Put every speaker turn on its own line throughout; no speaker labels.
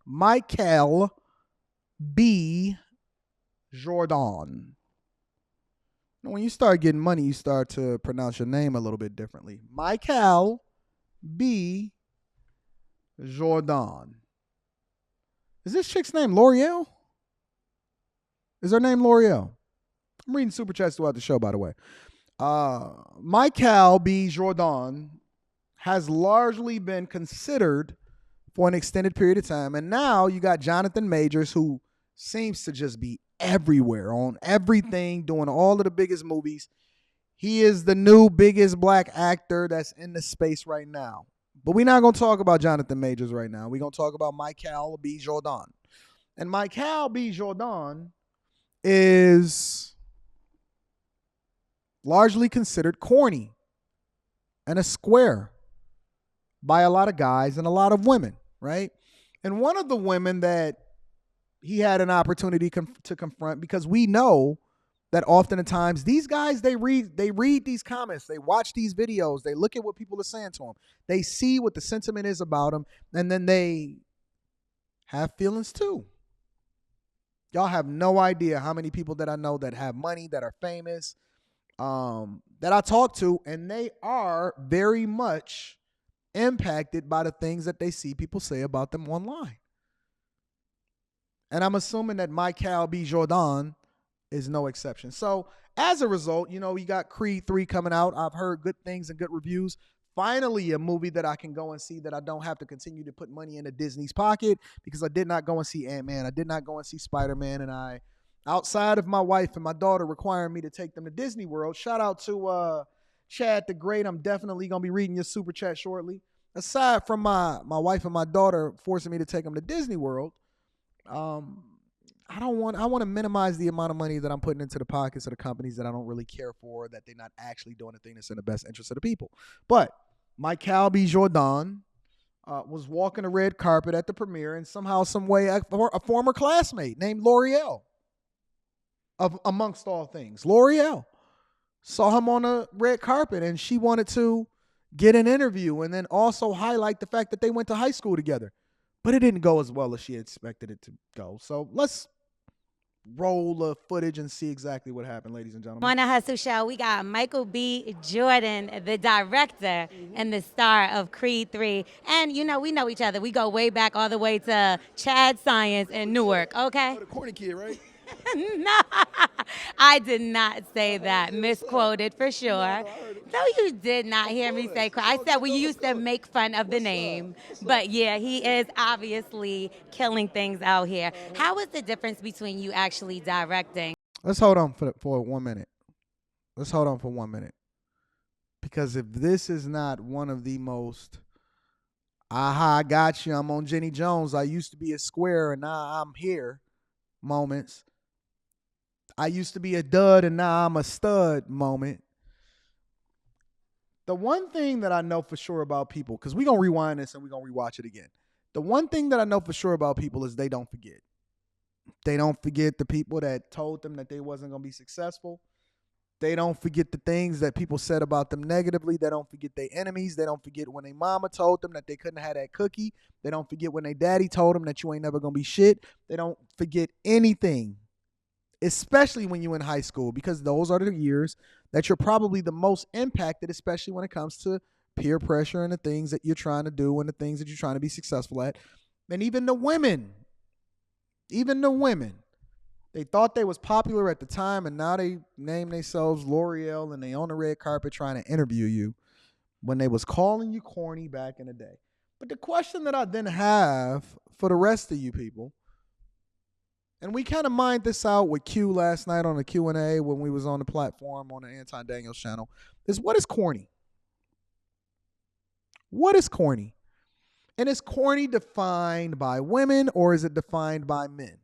Michael B. Jordan. When you start getting money, you start to pronounce your name a little bit differently. Michael B. Jordan. Is this chick's name L'Oreal? Is her name L'Oreal? I'm reading super chats throughout the show, by the way. Michael B. Jordan has largely been considered for an extended period of time. And now you got Jonathan Majors, who seems to just be everywhere on everything, doing all of the biggest movies. He is the new biggest black actor that's in the space right now. But we're not going to talk about Jonathan Majors right now. We're going to talk about Michael B. Jordan. And Michael B. Jordan is largely considered corny and a square by a lot of guys and a lot of women, right? And one of the women that he had an opportunity to confront, because we know that oftentimes these guys, they read these comments, they watch these videos, they look at what people are saying to them, they see what the sentiment is about them, and then they have feelings too. Y'all have no idea how many people that I know that have money, that are famous, that I talk to, and they are very much impacted by the things that they see people say about them online. And I'm assuming that Michael B. Jordan is no exception. So as a result, you got Creed 3 coming out. I've heard good things and good reviews. Finally, a movie that I can go and see that I don't have to continue to put money into Disney's pocket, because I did not go and see Ant-Man. I did not go and see Spider-Man. And outside of my wife and my daughter requiring me to take them to Disney World, shout out to Chad the Great. I'm definitely going to be reading your super chat shortly. Aside from my wife and my daughter forcing me to take them to Disney World, I want to minimize the amount of money that I'm putting into the pockets of the companies that I don't really care for, that they're not actually doing the thing that's in the best interest of the people. But Michael B. Jordan was walking the red carpet at the premiere, and somehow, some way, a former classmate named L'Oreal, amongst all things, L'Oreal, saw him on the red carpet, and she wanted to get an interview and then also highlight the fact that they went to high school together. But it didn't go as well as she expected it to go. So let's roll the footage and see exactly what happened, ladies and gentlemen.
On the Hustle Show, we got Michael B. Jordan, the director and the star of Creed 3. And, we know each other. We go way back all the way to Chad Science in Newark, okay?
The Corny kid, right?
No, I did not say that. Misquoted for sure. No, you did not hear me say. I said we used to make fun of the name. But yeah, he is obviously killing things out here. How is the difference between you actually directing?
Let's hold on for 1 minute. Let's hold on for 1 minute. Because if this is not one of the most, aha, I got you, I'm on Jenny Jones, I used to be a square and now I'm here moments, I used to be a dud and now I'm a stud moment. The one thing that I know for sure about people, because we're going to rewind this and we're going to rewatch it again. The one thing that I know for sure about people is they don't forget. They don't forget the people that told them that they wasn't going to be successful. They don't forget the things that people said about them negatively. They don't forget their enemies. They don't forget when their mama told them that they couldn't have that cookie. They don't forget when their daddy told them that you ain't never going to be shit. They don't forget anything, especially when you're in high school, because those are the years that you're probably the most impacted, especially when it comes to peer pressure and the things that you're trying to do and the things that you're trying to be successful at. And even the women, they thought they was popular at the time, and now they name themselves L'Oreal and they on the red carpet trying to interview you when they was calling you corny back in the day. But the question that I then have for the rest of you people, and we kind of mined this out with Q last night on the Q&A when we was on the platform on the Anton Daniels channel, is what is corny? What is corny? And is corny defined by women or is it defined by men?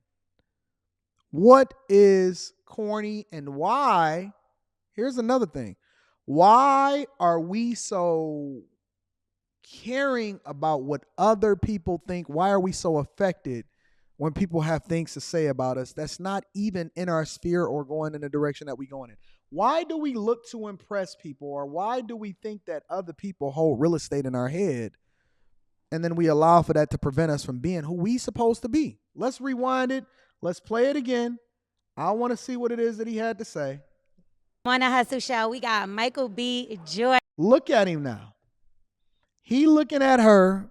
What is corny and why? Here's another thing. Why are we so caring about what other people think? Why are we so affected when people have things to say about us that's not even in our sphere or going in the direction that we're going in? Why do we look to impress people, or why do we think that other people hold real estate in our head and then we allow for that to prevent us from being who we supposed to be. Let's rewind it. Let's play it again. I want to see what it is that he had to say.
On the Hustle Show, we got Michael B. Jordan.
Look at him now. He looking at her.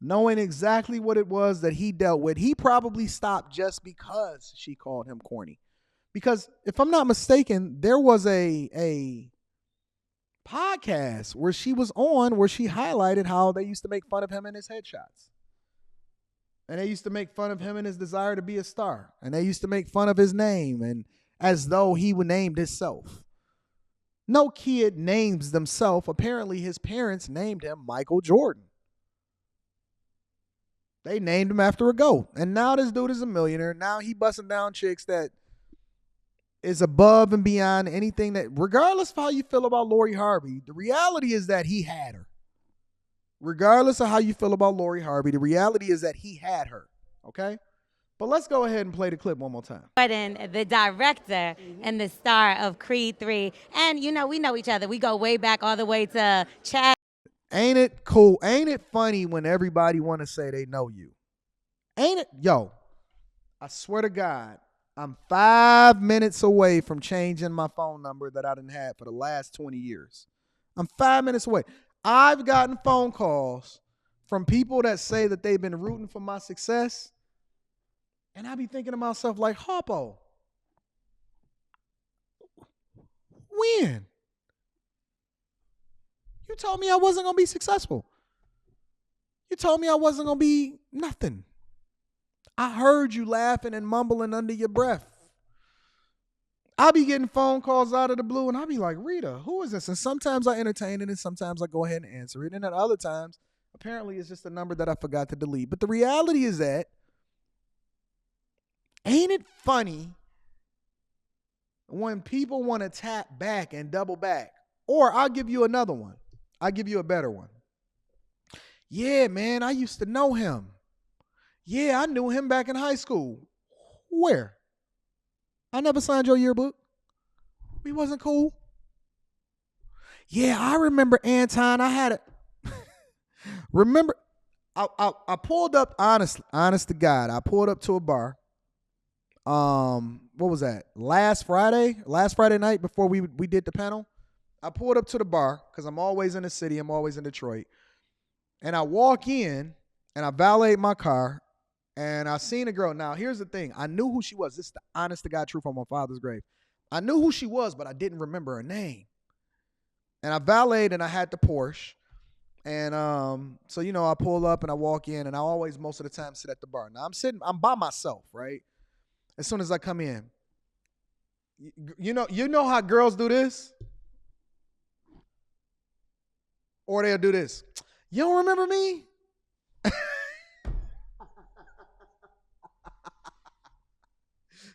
Knowing exactly what it was that he dealt with. He probably stopped just because she called him corny. Because if I'm not mistaken, there was a podcast where she was on where she highlighted how they used to make fun of him and his headshots. And they used to make fun of him and his desire to be a star. And they used to make fun of his name and as though he would named himself. No kid names themselves. Apparently his parents named him Michael Jordan. They named him after a GOAT. And now this dude is a millionaire. Now he busting down chicks that is above and beyond anything that, regardless of how you feel about Lori Harvey, the reality is that he had her. Regardless of how you feel about Lori Harvey, the reality is that he had her. Okay? But let's go ahead and play the clip one more time.
Jordan, the director and the star of Creed 3. And, we know each other. We go way back all the way to Chad.
Ain't it cool? Ain't it funny when everybody want to say they know you? Ain't it? Yo, I swear to God, I'm 5 minutes away from changing my phone number that I done had for the last 20 years. I'm 5 minutes away. I've gotten phone calls from people that say that they've been rooting for my success. And I be thinking to myself like, Harpo, when? You told me I wasn't going to be successful. You told me I wasn't going to be nothing. I heard you laughing and mumbling under your breath. I be getting phone calls out of the blue, and I be like, Rita, who is this? And sometimes I entertain it, and sometimes I go ahead and answer it. And at other times, apparently it's just a number that I forgot to delete. But the reality is that, ain't it funny when people want to tap back and double back? Or I'll give you another one. I'll give you a better one. Yeah, man, I used to know him. Yeah, I knew him back in high school. Where? I never signed your yearbook. We wasn't cool. Yeah, I remember Anton. I had a remember. I pulled up honest to God. I pulled up to a bar. What was that? Last Friday night before we did the panel. I pulled up to the bar because I'm always in the city. I'm always in Detroit. And I walk in and I valet my car and I seen a girl. Now, here's the thing. I knew who she was. This is the honest to God truth on my father's grave. I knew who she was, but I didn't remember her name. And I valeted and I had the Porsche. And so, I pull up and I walk in and I always, most of the time, sit at the bar. Now, I'm by myself, right? As soon as I come in. You know how girls do this? Or they'll do this. You don't remember me?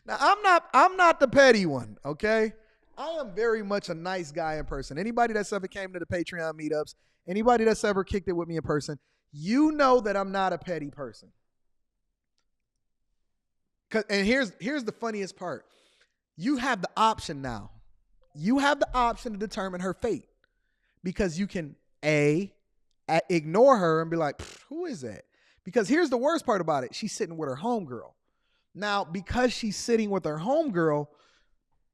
Now, I'm not the petty one, okay? I am very much a nice guy in person. Anybody that's ever came to the Patreon meetups, anybody that's ever kicked it with me in person, you know that I'm not a petty person. And here's the funniest part. You have the option now. You have the option to determine her fate because you can ignore her and be like, who is that? Because here's the worst part about it. She's sitting with her homegirl. Now, because she's sitting with her homegirl,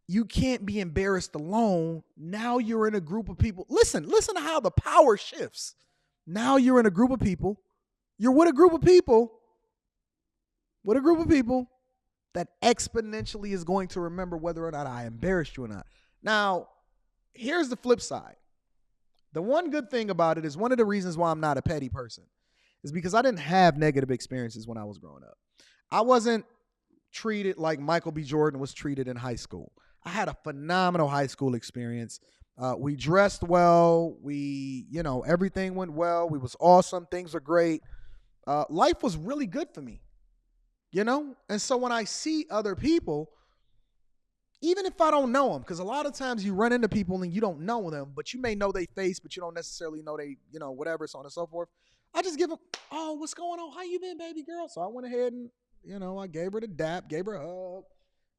you can't be embarrassed alone. Now you're in a group of people. Listen to how the power shifts. Now you're in a group of people. You're with a group of people. That exponentially is going to remember whether or not I embarrassed you or not. Now, here's the flip side. The one good thing about it is one of the reasons why I'm not a petty person is because I didn't have negative experiences when I was growing up. I wasn't treated like Michael B. Jordan was treated in high school. I had a phenomenal high school experience. We dressed well. Everything went well. We was awesome. Things were great. Life was really good for me, And so when I see other people, even if I don't know them, because a lot of times you run into people and you don't know them, but you may know their face, but you don't necessarily know they, whatever, so on and so forth. I just give them, oh, what's going on? How you been, baby girl? So I went ahead and, I gave her the dap, gave her a hug,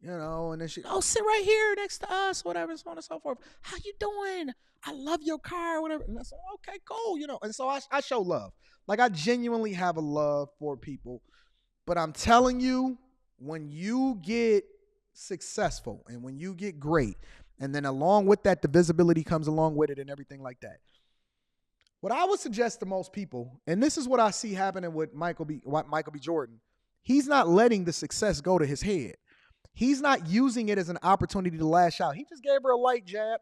And then she, oh, sit right here next to us, whatever, so on and so forth. How you doing? I love your car, whatever. And I said, okay, cool, And so I show love. Like, I genuinely have a love for people. But I'm telling you, when you get successful and when you get great, and then along with that, the visibility comes along with it and everything like that. What I would suggest to most people, and this is what I see happening with Michael B. Jordan, he's not letting the success go to his head. He's not using it as an opportunity to lash out. He just gave her a light jab.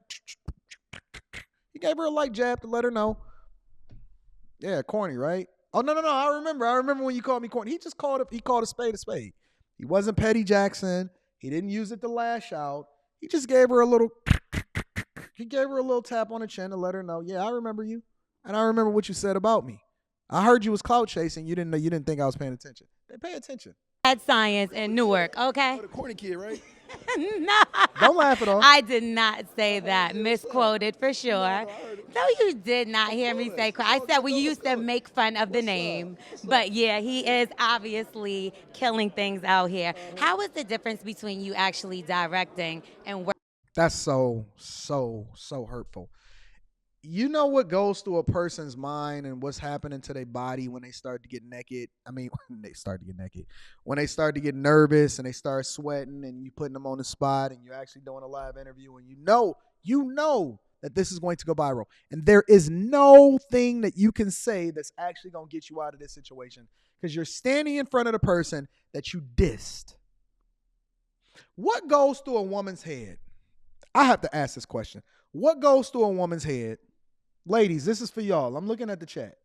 He gave her a light jab to let her know. Yeah, corny, right? Oh, no. I remember when you called me corny. He just called a spade a spade. He wasn't Petty Jackson. He didn't use it to lash out. He just gave her a little tap on the chin to let her know, yeah, I remember you. And I remember what you said about me. I heard you was clout chasing. You didn't think I was paying attention. They pay attention.
Science in Newark, okay?
Oh, the corny kid, right?
No.
Don't laugh at all.
I did not say that. Misquoted for sure. No, you did not hear me say. I said we used to make fun of the name. But yeah, he is obviously killing things out here. How is the difference between you actually directing and working?
That's so hurtful. You know what goes through a person's mind and what's happening to their body when they start to get naked? I mean, when they start to get naked. When they start to get nervous and they start sweating and you putting them on the spot and you're actually doing a live interview and you know that this is going to go viral. And there is no thing that you can say that's actually going to get you out of this situation because you're standing in front of the person that you dissed. What goes through a woman's head? I have to ask this question. What goes through a woman's head? Ladies, this is for y'all. I'm looking at the chat.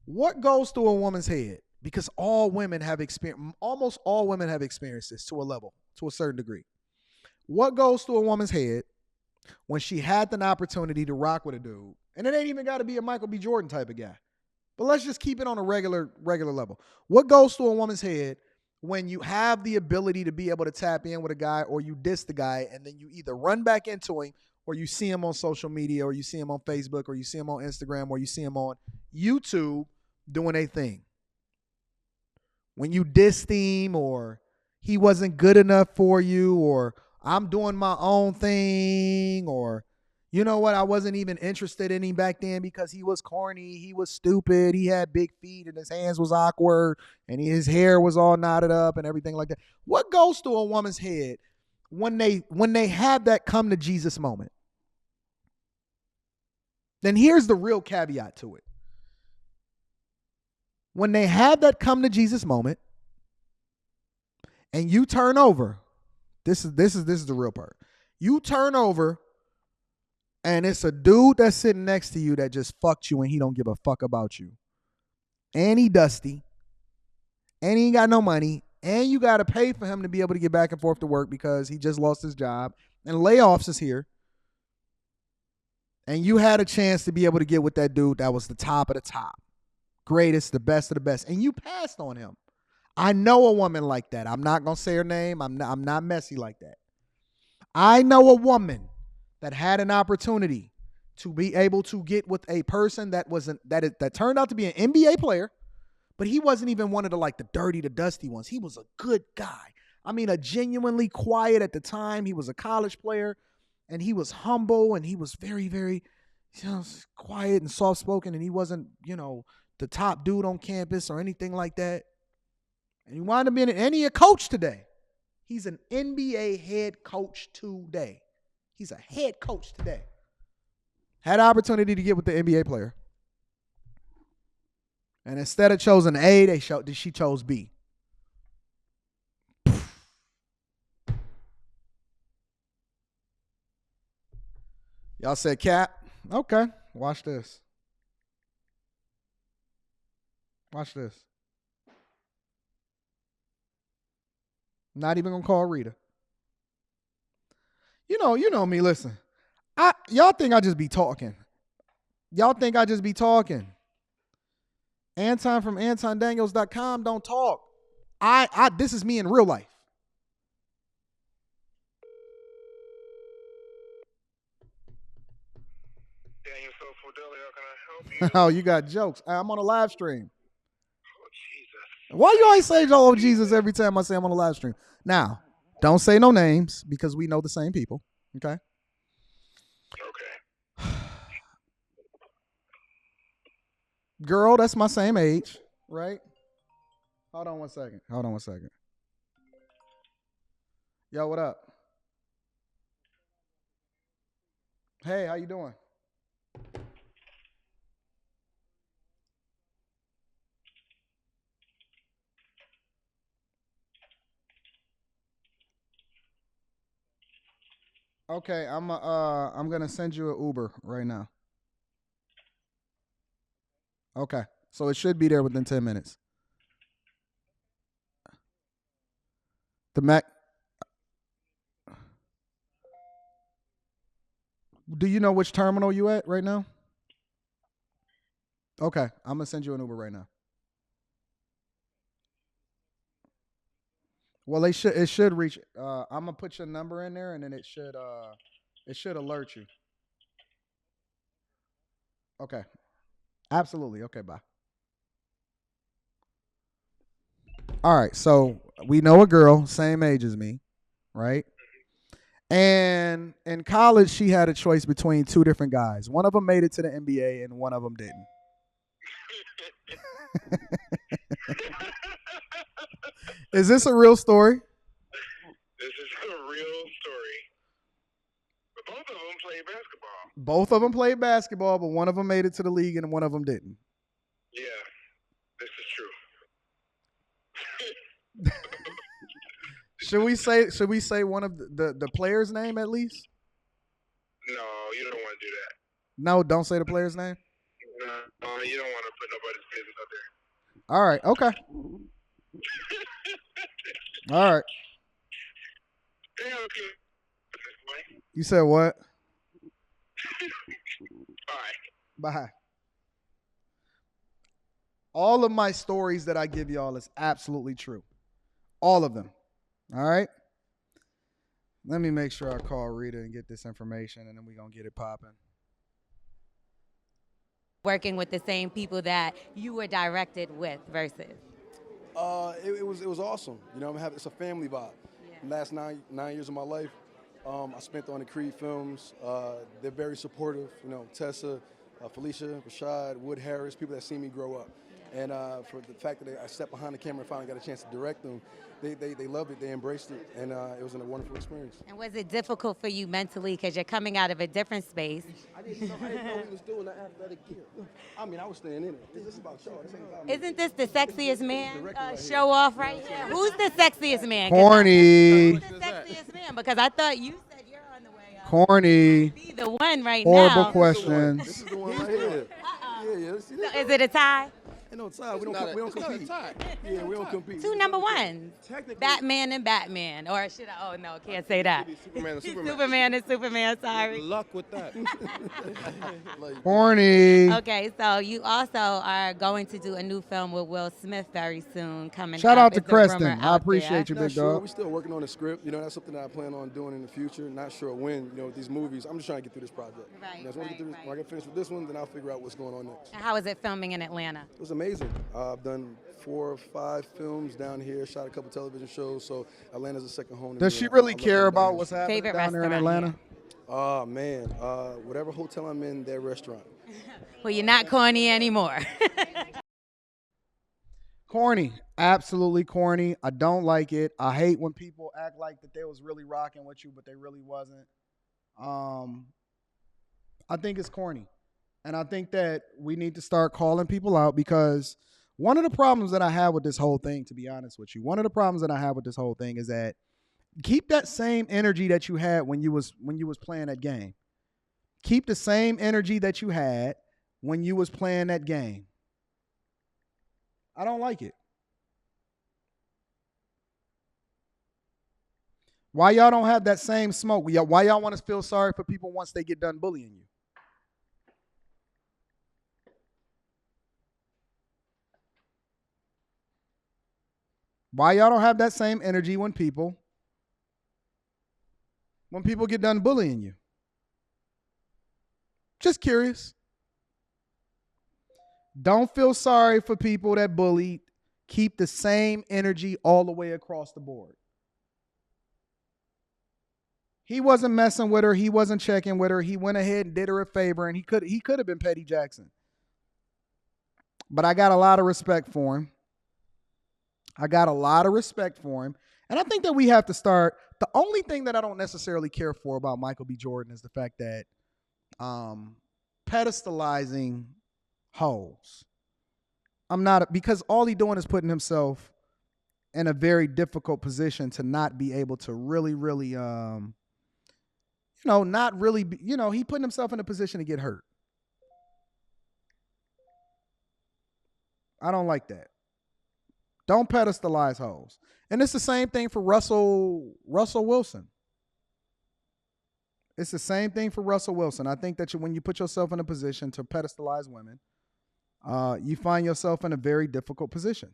What goes through a woman's head? Because almost all women have experienced this to a level, to a certain degree. What goes through a woman's head when she had an opportunity to rock with a dude? And it ain't even got to be a Michael B. Jordan type of guy. But let's just keep it on a regular level. What goes through a woman's head when you have the ability to be able to tap in with a guy or you diss the guy and then you either run back into him or you see him on social media, or you see him on Facebook, or you see him on Instagram, or you see him on YouTube doing a thing? When you dissed him, or he wasn't good enough for you, or I'm doing my own thing, or you know what, I wasn't even interested in him back then because he was corny, he was stupid, he had big feet, and his hands was awkward, and his hair was all knotted up, and everything like that. What goes through a woman's head when they have that come to Jesus moment? Then here's the real caveat to it. When they have that come to Jesus moment and you turn over, this is the real part. You turn over and it's a dude that's sitting next to you that just fucked you and he don't give a fuck about you. And he dusty. And he ain't got no money. And you got to pay for him to be able to get back and forth to work because he just lost his job. And layoffs is here. And you had a chance to be able to get with that dude that was the top of the top. Greatest, the best of the best. And you passed on him. I know a woman like that. I'm not going to say her name. I'm not messy like that. I know a woman that had an opportunity to be able to get with a person that turned out to be an NBA player, but he wasn't even one of the dirty, the dusty ones. He was a good guy. I mean, a genuinely quiet at the time. He was a college player. And he was humble and he was very, very quiet and soft-spoken. And he wasn't, the top dude on campus or anything like that. And he wound up being a coach today. He's an NBA head coach today. He's a head coach today. Had an opportunity to get with the NBA player. And instead of choosing A, she chose B. Y'all said cap? Okay. Watch this. Watch this. Not even gonna call Rita. You know me, listen. Y'all think I just be talking. Anton from AntonDaniels.com don't talk. This is me in real life. Oh, you got jokes. I'm on a live stream.
Oh, Jesus.
Why you always say, oh, Jesus, every time I say I'm on a live stream? Now, Don't say no names because we know the same people. Okay.
Okay.
Girl, that's my same age, right? Hold on one second. Yo, what up? Hey, how you doing? Okay, I'm gonna send you an Uber right now. Okay, so it should be there within 10 minutes. The Mac. Do you know which terminal you at right now? Okay, I'm gonna send you an Uber right now. Well, it should reach. I'm gonna put your number in there, and then it should alert you. Okay, absolutely. Okay, bye. All right, so we know a girl, same age as me, right? And in college, she had a choice between two different guys. One of them made it to the NBA, and one of them didn't. Is this a real story?
This is a real story. But both of them play basketball.
Both of them played basketball, but one of them made it to the league, and one of them didn't.
Yeah, this is true.
Should we say one of the player's name at least?
No, you don't want to do that.
No, don't say the player's name.
No, you don't want to put nobody's business out there.
All right, okay. All right. You said what?
All right.
Bye. All of my stories that I give y'all is absolutely true. All of them. All right. Let me make sure I call Rita and get this information, and then we're going to get it popping.
Working with the same people that you were directed with versus.
It was awesome. You know, it's a family vibe.
Yeah.
Last nine years of my life, I spent on the Creed films. They're very supportive. You know, Tessa, Felicia, Rashad, Wood Harris, people that see me grow up. And for the fact that I stepped behind the camera and finally got a chance to direct them, they loved it, they embraced it, and it was a wonderful experience.
And was it difficult for you mentally because you're coming out of a different space?
I didn't know he was doing the athletic gear. I mean, I was staying in it. This is about y'all. This ain't about me.
Isn't this the sexiest man show off right here? Who's the sexiest man?
Corny.
Who's the sexiest man? Because I thought you said you're on the way up.
Corny.
Be the one right
Horrible
now.
questions.
This is the one right here. Yeah. See this?
So is it a tie?
Ain't no tie. We don't compete. Yeah, we don't compete.
Two number ones.
Technically,
Batman and Batman. Or should I? Oh, no, can't say that.
Superman and Superman.
Superman and Superman, sorry.
Good luck with that.
Corny.
Okay, so you also are going to do a new film with Will Smith very soon coming
Shout
up.
out to
Is the rumor
Creston. I
out
appreciate you,
Not
big
sure.
dog.
We're still working on the script. You know, that's something that I plan on doing in the future. Not sure when. You know, with these movies, I'm just trying to get through this project.
Right,
You know, so when I get finished with this one, then I'll figure out what's going on next.
And how is it filming in Atlanta?
It was amazing. I've done 4 or 5 films down here, shot a couple television shows, so Atlanta's a second home to
Does
me.
she
I
really
love
care
coming
about
down
what's
here.
happening
Favorite
down there in
restaurant
Atlanta?
Oh, man. Whatever hotel I'm in, their restaurant.
Well, you're not corny anymore.
Corny. Absolutely corny. I don't like it. I hate when people act like that they was really rocking with you, but they really wasn't. I think it's corny. And I think that we need to start calling people out because one of the problems that I have with this whole thing, to be honest with you, one of the problems that I have with this whole thing is that keep that same energy that you had when you was playing that game. Keep the same energy that you had when you was playing that game. I don't like it. Why y'all don't have that same smoke? Why y'all want to feel sorry for people once they get done bullying you? Why y'all don't have that same energy when people get done bullying you? Just curious. Don't feel sorry for people that bullied. Keep the same energy all the way across the board. He wasn't messing with her. He wasn't checking with her. He went ahead and did her a favor, and he could have been Petty Jackson. But I got a lot of respect for him. And I think that we have to start. The only thing that I don't necessarily care for about Michael B. Jordan is the fact that pedestalizing hoes. I'm not, because all he doing is putting himself in a very difficult position to not be able to really, not really, he putting himself in a position to get hurt. I don't like that. Don't pedestalize hoes. And it's the same thing for Russell Wilson. It's the same thing for Russell Wilson. I think that when you put yourself in a position to pedestalize women, you find yourself in a very difficult position.